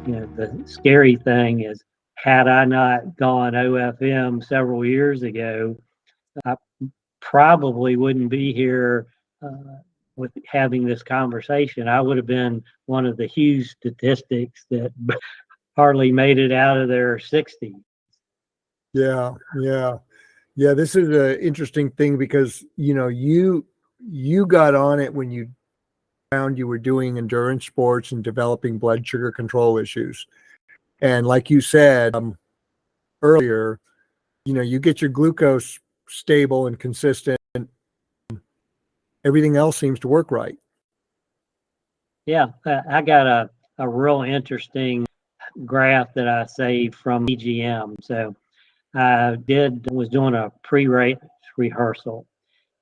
the scary thing is, had I not gone OFM several years ago, I probably wouldn't be here with having this conversation. I would have been one of the Hughes statistics that hardly made it out of their 60s. Yeah, yeah, yeah. This is an interesting thing because you got on it when you found you were doing endurance sports and developing blood sugar control issues, and like you said earlier, you get your glucose stable and consistent, everything else seems to work right. Yeah, I got a real interesting graph that I saved from EGM. So I was doing a pre-race rehearsal,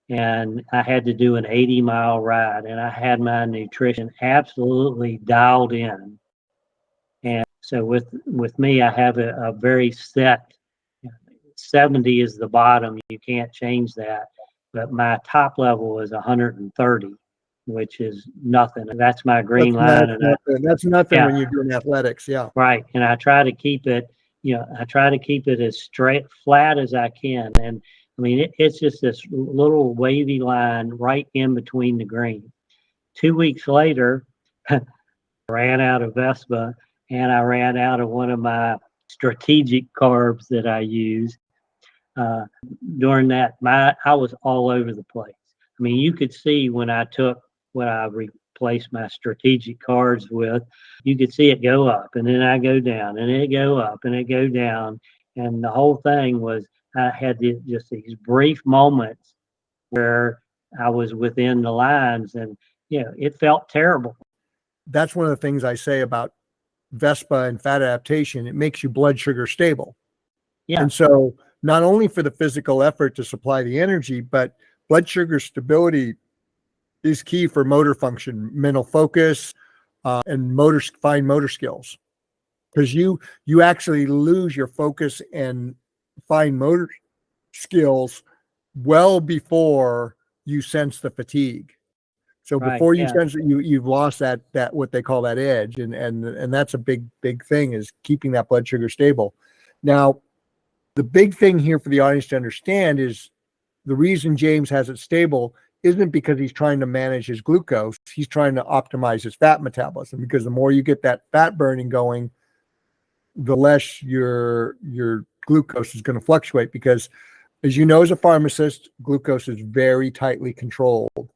and I had to do an 80-mile ride, and I had my nutrition absolutely dialed in. And so with me, I have a very set 70 is the bottom. You can't change that. But my top level is 130, which is nothing. That's my green line. And that's nothing when you're doing athletics. Yeah. Right. And I try to keep it, as straight, flat as I can. And I mean, it's just this little wavy line right in between the green. 2 weeks later, I ran out of Vespa, and I ran out of one of my strategic carbs that I use. During that, I was all over the place. I mean, you could see when I took what I replaced my strategic carbs with, you could see it go up, and then I go down, and it go up, and it go down, and the whole thing was I had just these brief moments where I was within the lines, and it felt terrible. That's one of the things I say about Vespa and fat adaptation. It makes you blood sugar stable. Yeah. And so not only for the physical effort to supply the energy, but blood sugar stability is key for motor function, mental focus, and fine motor skills. Because you actually lose your focus and fine motor skills well before you sense the fatigue. So before you sense it, you've lost that what they call that edge, and that's a big thing, is keeping that blood sugar stable. Now, the big thing here for the audience to understand is the reason James has it stable isn't because he's trying to manage his glucose. He's trying to optimize his fat metabolism, because the more you get that fat burning going, the less your glucose is going to fluctuate. Because, as you know, as a pharmacist, glucose is very tightly controlled.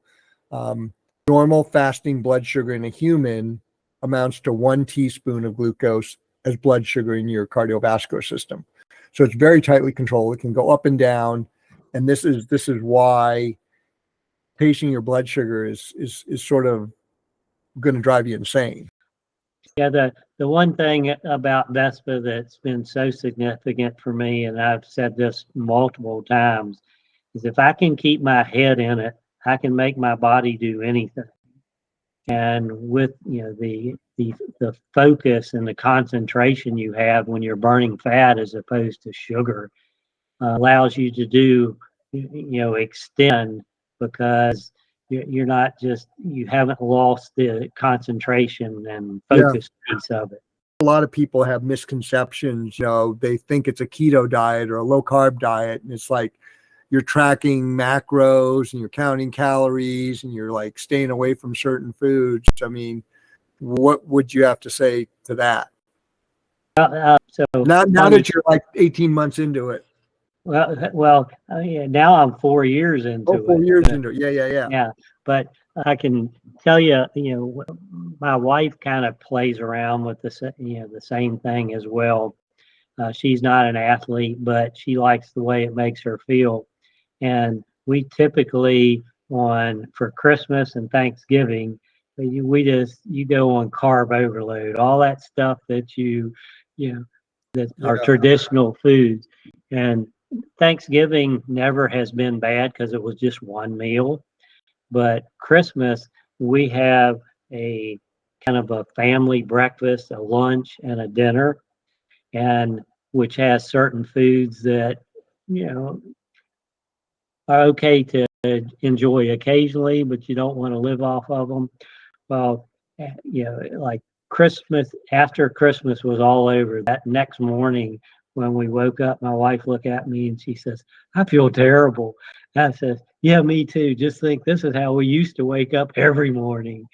Normal fasting blood sugar in a human amounts to 1 teaspoon of glucose as blood sugar in your cardiovascular system. So it's very tightly controlled. It can go up and down. And this is why pacing your blood sugar is sort of going to drive you insane. Yeah, the one thing about Vespa that's been so significant for me, and I've said this multiple times, is if I can keep my head in it, I can make my body do anything. And with the focus and the concentration you have when you're burning fat as opposed to sugar, allows you to do extend, because you're not just, you haven't lost the concentration and focus piece of it. A lot of people have misconceptions. They think it's a keto diet or a low carb diet, and it's like you're tracking macros and you're counting calories and you're like staying away from certain foods. I mean, what would you have to say to that? So now that you're like 18 months into it. Well, now I'm 4 years into it. 4 years into it. Yeah. Yeah, but I can tell you, my wife kind of plays around with the same thing as well. She's not an athlete, but she likes the way it makes her feel. And we typically, for Christmas and Thanksgiving, you go on carb overload, all that stuff that that are traditional foods. And Thanksgiving never has been bad because it was just one meal. But Christmas, we have a kind of a family breakfast, a lunch, and a dinner, and which has certain foods that are okay to enjoy occasionally, but you don't want to live off of them. Well, like after Christmas was all over, that next morning when we woke up, my wife looked at me and she says, "I feel terrible." And I said, "Yeah, me too. Just think this is how we used to wake up every morning."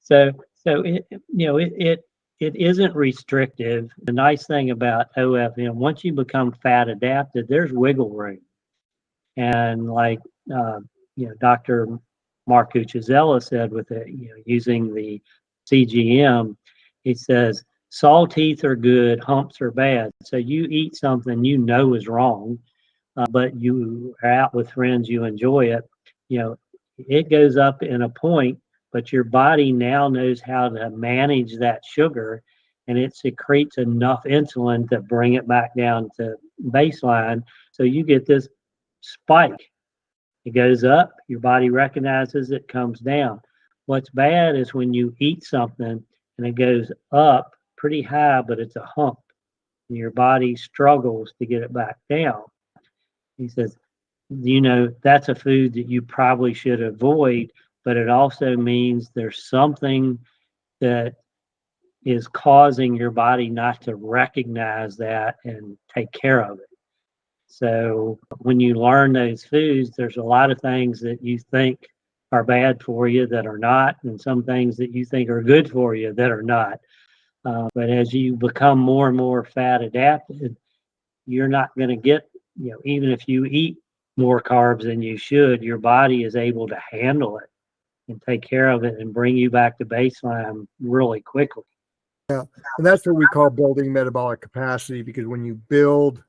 So, it isn't restrictive. The nice thing about OFM, once you become fat adapted, there's wiggle room. And like, Dr. Mark Cuccizzella said with it, using the CGM, he says, saw teeth are good, humps are bad. So you eat something you know is wrong, but you are out with friends, you enjoy it, it goes up in a point, but your body now knows how to manage that sugar, and it secretes enough insulin to bring it back down to baseline. So you get this spike. It goes up, your body recognizes it, comes down. What's bad is when you eat something and it goes up pretty high, but it's a hump, and your body struggles to get it back down. He says, that's a food that you probably should avoid, but it also means there's something that is causing your body not to recognize that and take care of it. So when you learn those foods, there's a lot of things that you think are bad for you that are not, and some things that you think are good for you that are not. But as you become more and more fat adapted, you're not going to get, even if you eat more carbs than you should, your body is able to handle it and take care of it and bring you back to baseline really quickly. Yeah. And that's what we call building metabolic capacity, because when you build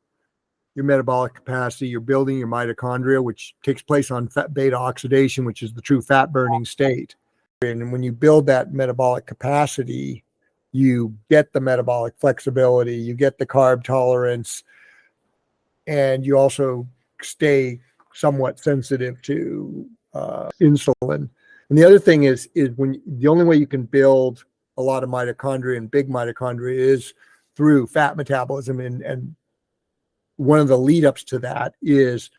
your metabolic capacity, you're building your mitochondria, which takes place on fat beta oxidation, which is the true fat burning state. And when you build that metabolic capacity, you get the metabolic flexibility, you get the carb tolerance, and you also stay somewhat sensitive to insulin. And the other thing is when the only way you can build a lot of mitochondria and big mitochondria is through fat metabolism, and one of the lead ups to that is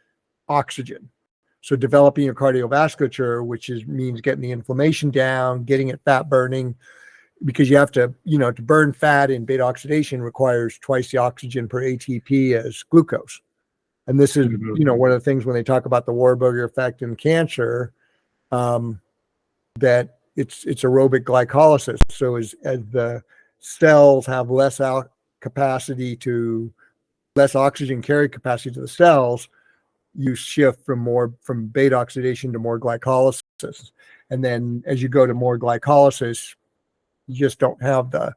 oxygen. So developing your cardiovasculature, which means getting the inflammation down, getting it fat burning, because you have to, to burn fat in beta oxidation requires twice the oxygen per ATP as glucose. And this is, one of the things when they talk about the Warburg effect in cancer, that it's aerobic glycolysis. So as the cells have less capacity to less oxygen carry capacity to the cells, you shift from beta oxidation to more glycolysis. And then as you go to more glycolysis, you just don't have the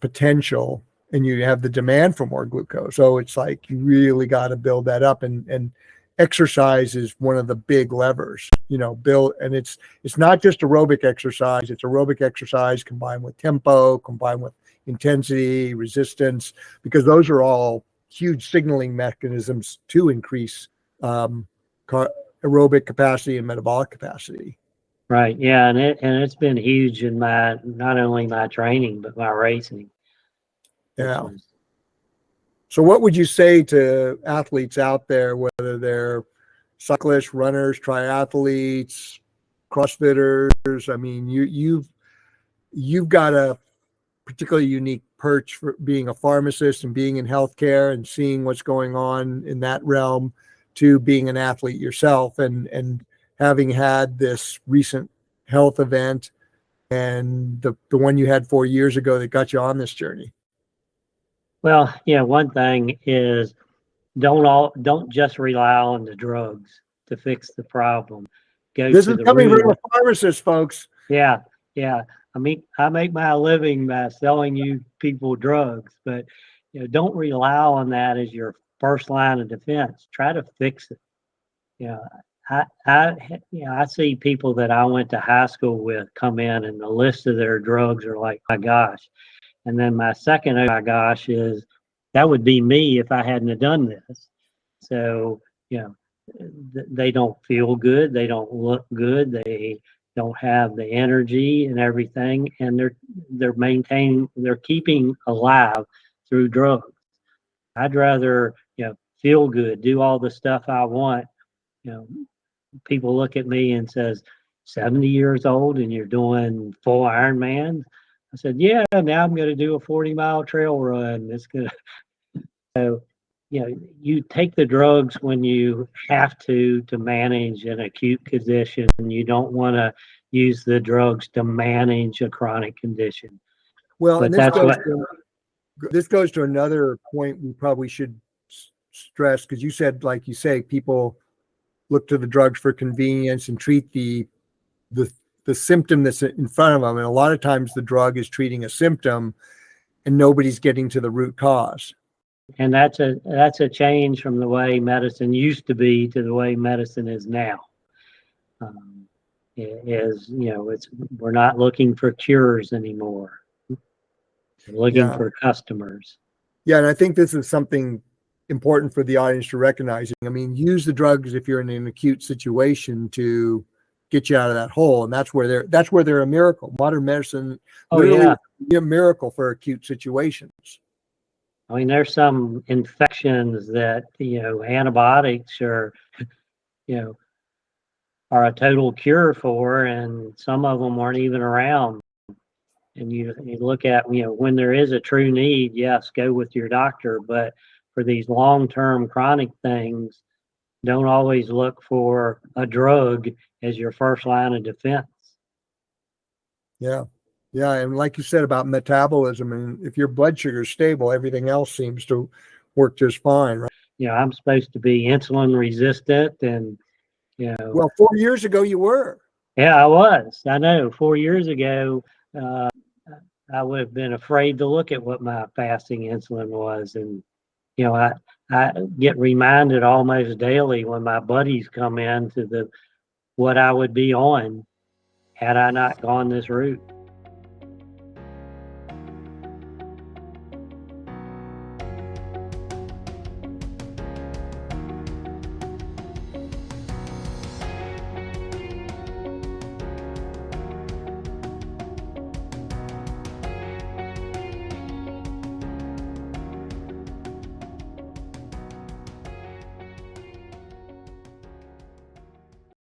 potential, and you have the demand for more glucose. So it's like you really got to build that up, and exercise is one of the big levers, and it's not just aerobic exercise, it's aerobic exercise combined with tempo, combined with intensity, resistance, because those are all huge signaling mechanisms to increase aerobic capacity and metabolic capacity. Right. Yeah. And it's been huge in not only my training, but my racing. Yeah. So what would you say to athletes out there, whether they're cyclists, runners, triathletes, CrossFitters? I mean, you've got a particularly unique perch for being a pharmacist and being in healthcare and seeing what's going on in that realm, to being an athlete yourself and having had this recent health event and the one you had 4 years ago that got you on this journey. Well, one thing is don't just rely on the drugs to fix the problem. This is coming from a pharmacist, folks. Yeah. I mean, I make my living by selling you people drugs, but don't rely on that as your first line of defense. Try to fix it. I see people that I went to high school with come in, and the list of their drugs are like, my gosh. And then my second, oh my gosh, is that would be me if I hadn't have done this. So, they don't feel good. They don't look good. They don't have the energy and everything. And they're keeping alive through drugs. I'd rather, feel good, do all the stuff I want. People look at me and says, 70 years old and you're doing full Ironman? I said, yeah, now I'm going to do a 40-mile trail run. It's going to, so, you take the drugs when you have to manage an acute condition. You don't want to use the drugs to manage a chronic condition. Well, But and that's what, this goes to another point we probably should stress, because you said, like you say, people look to the drugs for convenience and treat the symptom that's in front of them. And a lot of times the drug is treating a symptom and nobody's getting to the root cause. and that's a change from the way medicine used to be to the way medicine is now. We're not looking for cures anymore. We're looking for customers. Yeah, and I think this is something important for the audience to recognize. I mean, use the drugs if you're in an acute situation to get you out of that hole, and that's where they're a miracle. Modern medicine, literally, a miracle for acute situations. I mean, there's some infections that antibiotics are a total cure for, and some of them aren't even around. And you look at when there is a true need, yes, go with your doctor. But for these long-term chronic things, don't always look for a drug as your first line of defense. Yeah. Yeah. And like you said about metabolism, and if your blood sugar is stable, everything else seems to work just fine, right? I'm supposed to be insulin resistant, and well, 4 years ago you were. Yeah, I was. I know 4 years ago, I would have been afraid to look at what my fasting insulin was. And I get reminded almost daily when my buddies come in to what I would be on had I not gone this route.